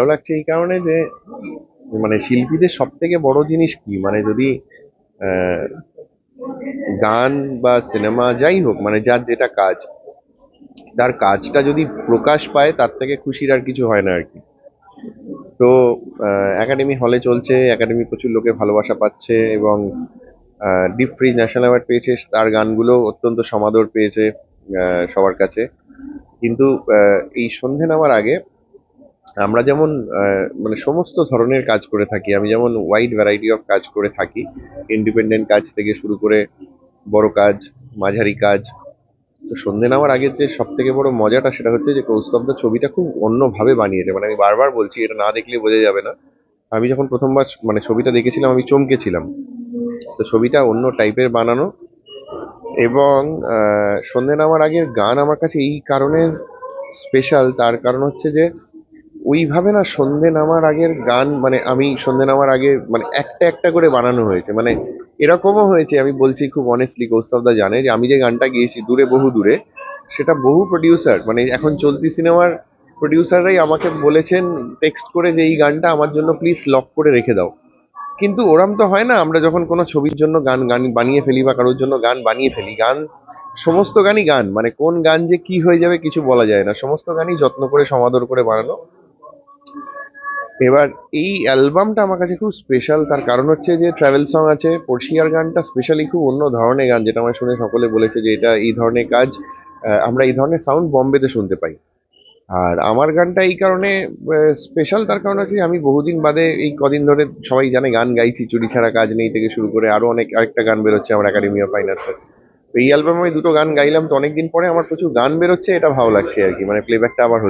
ভালো লাগছে এই কারণে যে মানে শিল্পীদের সব থেকে বড় জিনিস কি, মানে যদি আহ, গান বা সিনেমা যাই হোক, মানে যার যেটা কাজ, তার কাজটা যদি প্রকাশ পায় তার থেকে খুশির আর কিছু হয় না আর কি। তো একাডেমি হলে চলছে, একাডেমি প্রচুর লোকের ভালোবাসা পাচ্ছে, এবং ডিপ ফ্রিজ ন্যাশনাল অ্যাওয়ার্ড পেয়েছে, তার গানগুলো অত্যন্ত সমাদর পেয়েছে সবার কাছে। কিন্তু এই সন্ধে নামার আগে আমরা যেমন মানে সমস্ত ধরনের কাজ করে থাকি, আমি যেমন ওয়াইড ভ্যারাইটি অফ কাজ করে থাকি, ইন্ডিপেন্ডেন্ট কাজ থেকে শুরু করে বড় কাজ, মাঝারি কাজ। তো সন্ধে নামার আগের যে সব থেকে বড় মজাটা সেটা হচ্ছে যে কৌস্তবদা ছবিটা খুব অন্যভাবে বানিয়েছে, মানে আমি বারবার বলছি, এটা না দেখলে বোঝা যাবে না। আমি যখন প্রথমবার মানে ছবিটা দেখেছিলাম আমি চমকেছিলাম। তো ছবিটা অন্য টাইপের বানানো, এবং সন্ধে নামার আগের গান আমার কাছে এই কারণে স্পেশাল, তার কারণ হচ্ছে যে ওইভাবে না সন্ধে নামার আগের গান, মানে আমি সন্ধে নামার আগে মানে একটা একটা করে বানানো হয়েছে, মানে এরকমও হয়েছে, আমি বলছি খুব অনেস্টলি, কৌস্তবদা জানে যে আমি যে গানটা গেয়েছি দূরে বহু দূরে, সেটা বহু প্রডিউসার, মানে এখন চলতি সিনেমার প্রডিউসাররাই আমাকে বলেছেন টেক্সট করে যে এই গানটা আমার জন্য প্লিজ লক করে রেখে দাও। কিন্তু ওরম তো হয় না, আমরা যখন কোনো ছবির জন্য গান গান বানিয়ে ফেলি বা কারোর জন্য গান বানিয়ে ফেলি, গান সমস্ত গানই গান, মানে কোন গান যে কি হয়ে যাবে কিছু বলা যায় না, সমস্ত গানই যত্ন করে সমাদর করে বানানো। এবার এই অ্যালবামটা আমার কাছে খুব স্পেশাল, তার কারণ হচ্ছে যে ট্রাভেল সং আছে, পড়শিয়ার গানটা স্পেশালি খুব অন্য ধরনের গান, যেটা আমার শুনে সকলে বলেছে যে এটা এই ধরনের কাজ, আমরা এই ধরনের সাউন্ড বম্বেতে শুনতে পাই। আর আমার গানটা এই কারণে স্পেশাল, তার কারণ হচ্ছে আমি বহুদিন বাদে এই কদিন ধরে, সবাই জানে গান গাইছি, চুরি ছাড়া কাজ নেই থেকে শুরু করে আরো অনেক, আরেকটা গান বেরোচ্ছে আমার একাডেমি অফ ফাইন আর্টসের। তো এই অ্যালবামে আমি দুটো গান গাইলাম, তো অনেকদিন পরে আমার প্রচুর গান বেরোচ্ছে, এটা ভালো লাগছে আর কি, মানে প্লেব্যাকটা আবার হচ্ছে।